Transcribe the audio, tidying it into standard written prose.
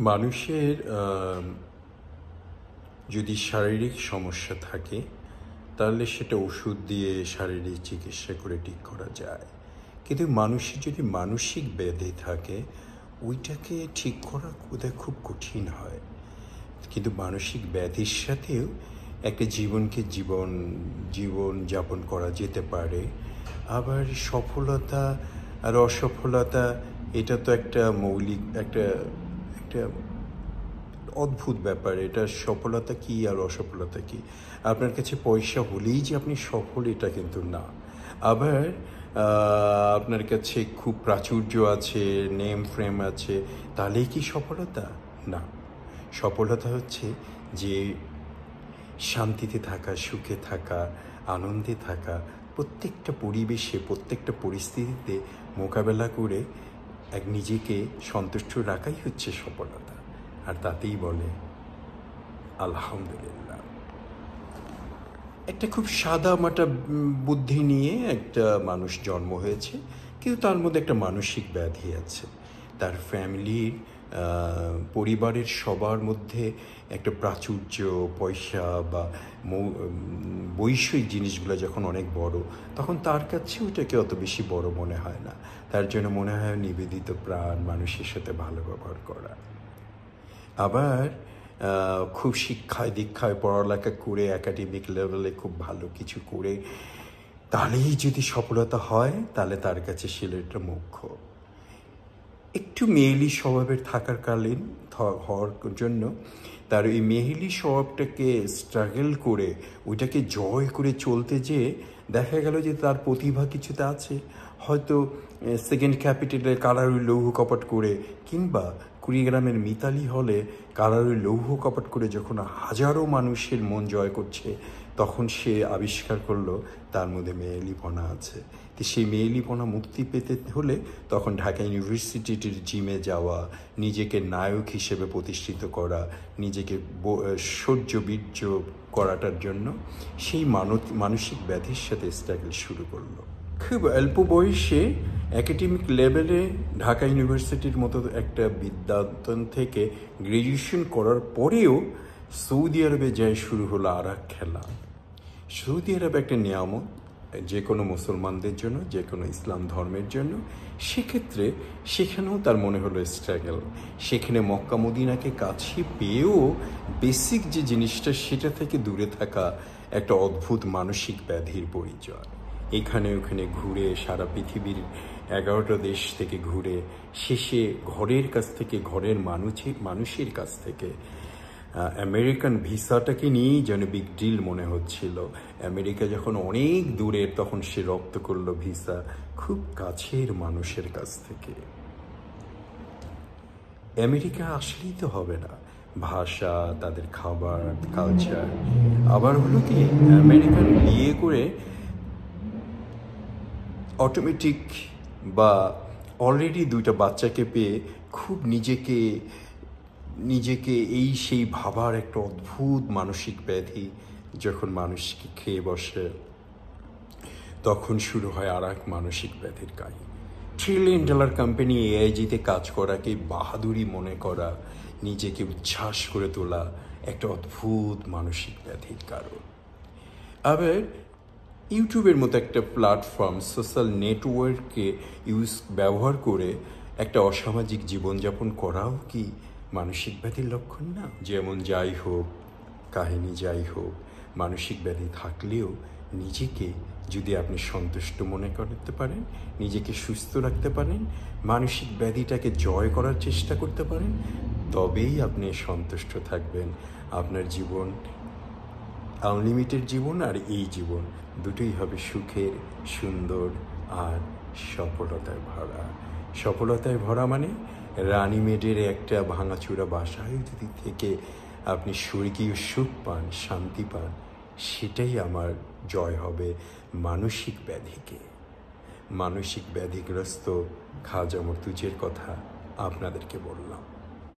মানুষের যদি শারীরিক সমস্যা থাকে তাহলে সেটা ওষুধ দিয়ে শারীরিক চিকিৎসা করে ঠিক করা যায়, কিন্তু মানুষের যদি মানসিক ব্যাধি থাকে ওইটাকে ঠিক করা বোধহয় খুব কঠিন হয়। কিন্তু মানসিক ব্যাধির সাথেও একটা জীবনকে জীবন যাপন করা যেতে পারে। আবার সফলতা আর অসফলতা এটা তো একটা মৌলিক একটা একটা অদ্ভুত ব্যাপার। এটা সফলতা কি আর অসফলতা কি? আপনার কাছে পয়সা হলেই যে আপনি সফল এটা কিন্তু না। আবার আপনার কাছে খুব প্রাচুর্য আছে, নেম ফ্রেম আছে, তাহলেই কি সফলতা? না। সফলতা হচ্ছে যে শান্তিতে থাকা, সুখে থাকা, আনন্দে থাকা, প্রত্যেকটা পরিবেশে প্রত্যেকটা পরিস্থিতিতে মোকাবেলা করে নিজেকে সন্তুষ্ট রাখাই হচ্ছে সফলতা। আর তাতেই বলে আলহামদুলিল্লাহ। একটা খুব সাদামাটা বুদ্ধি নিয়ে একটা মানুষ জন্ম হয়েছে, কিন্তু তার মধ্যে একটা মানসিক ব্যাধি আছে। তার ফ্যামিলির পরিবারের সবার মধ্যে একটা প্রাচুর্য, পয়সা বা বৈষয়িক জিনিসগুলো যখন অনেক বড়, তখন তার কাছে ওটাকে অত বেশি বড় মনে হয় না। তার জন্য মনে হয় নিবেদিত প্রাণ, মানুষের সাথে ভালো ব্যবহার করা। আবার খুব শিক্ষায় দীক্ষায় পড়ালেখা করে একাডেমিক লেভেলে খুব ভালো কিছু করে তাহলেই যদি সফলতা হয়, তাহলে তার কাছে সেটা মুখ্য। একটু মেয়েলি স্বভাবের থাকার কালীন হওয়ার জন্য তার এই মেহেলি স্বভাবটাকে স্ট্রাগল করে ওইটাকে জয় করে চলতে যেয়ে দেখা গেল যে তার প্রতিভা কিছুতে আছে। হয়তো সেকেন্ড ক্যাপিটালে কারারুই লৌহ কপট করে, কিংবা কুড়িগ্রামের মিতালি হলে কারারুই লৌহ কপট করে যখন হাজারো মানুষের মন জয় করছে, তখন সে আবিষ্কার করলো তার মধ্যে মেয়েলিপনা আছে। তো সেই মেয়েলিপনা মুক্তি পেতে হলে তখন ঢাকা ইউনিভার্সিটির জিমে যাওয়া, নিজেকে নায়ক হিসেবে প্রতিষ্ঠিত করা, নিজেকে শৌর্য-বীর্য করাটার জন্য সেই মানসিক ব্যাধির সাথে স্ট্রাগল শুরু করলো। খুব অল্প বয়সে একাডেমিক লেভেলে ঢাকা ইউনিভার্সিটির মতো একটা বিদ্যায়তন থেকে গ্র্যাজুয়েশন করার পরেও সৌদি আরবে যায় শুরু হলো আর এক খেলা। সৌদি আরব একটা নিয়ামত যে কোনো মুসলমানদের জন্য, যে কোনো ইসলাম ধর্মের জন্য। সেক্ষেত্রে সেখানেও তার মনে হলো স্ট্রাগল। সেখানে মক্কা মদিনাকে কাছে পেয়েও বেসিক যে জিনিসটা সেটা থেকে দূরে থাকা একটা অদ্ভুত মানসিক ব্যাধির পরিচয়। এখানে ওখানে ঘুরে সারা পৃথিবীর 11টা দেশ থেকে ঘুরে শেষে ঘরের কাছ থেকে, ঘরের মানুষের কাছ থেকে আমেরিকান ভিসাটাকে নিয়েই যেন বিগ ডিল মনে হচ্ছিল। আমেরিকা যখন অনেক দূরের, তখন সে রপ্ত করলো ভিসা খুব কাছের মানুষের কাছ থেকে। আমেরিকা আসলেই তো হবে না, ভাষা, তাদের খাবার, কালচার। আবার হলো কি, আমেরিকান বিয়ে করে অটোমেটিক বা অলরেডি 2টা বাচ্চাকে পেয়ে খুব নিজেকে এই সেই ভাবার একটা অদ্ভুত মানসিক ব্যাধি যখন মানুষকে খেয়ে বসে, তখন শুরু হয় আর এক মানসিক ব্যাধির কাহিনী। $1 ট্রিলিয়ন কোম্পানি এআইজিতে কাজ করাকে বাহাদুরি মনে করা, নিজেকে উচ্ছ্বাস করে তোলা একটা অদ্ভুত মানসিক ব্যাধির কারণ। আবার ইউটিউবের মতো একটা প্ল্যাটফর্ম, সোশ্যাল নেটওয়ার্ককে ব্যবহার করে একটা অসামাজিক জীবনযাপন করাও কি মানসিক ব্যাধির লক্ষণ না? যেমন যাই হোক, কাহিনী যাই হোক, মানসিক ব্যাধি থাকলেও নিজেকে যদি আপনি সন্তুষ্ট মনে করতে পারেন, নিজেকে সুস্থ রাখতে পারেন, মানসিক ব্যাধিটাকে জয় করার চেষ্টা করতে পারেন, তবেই আপনি সন্তুষ্ট থাকবেন। আপনার জীবন আনলিমিটেড জীবন, আর এই জীবন দুটোই হবে সুখের, সুন্দর আর সফলতায় ভরা। সফলতায় ভরা মানে রানীমেডের একটা ভাঙাচোরা বাসায় যদি থেকে আপনি স্বর্গীয় সুখ পান, শান্তি পান, সেটাই আমার জয় হবে মানসিক ব্যাধিকে। মানসিক ব্যাধিগ্রস্ত খাজা মর্তুজের কথা আপনাদেরকে বললাম।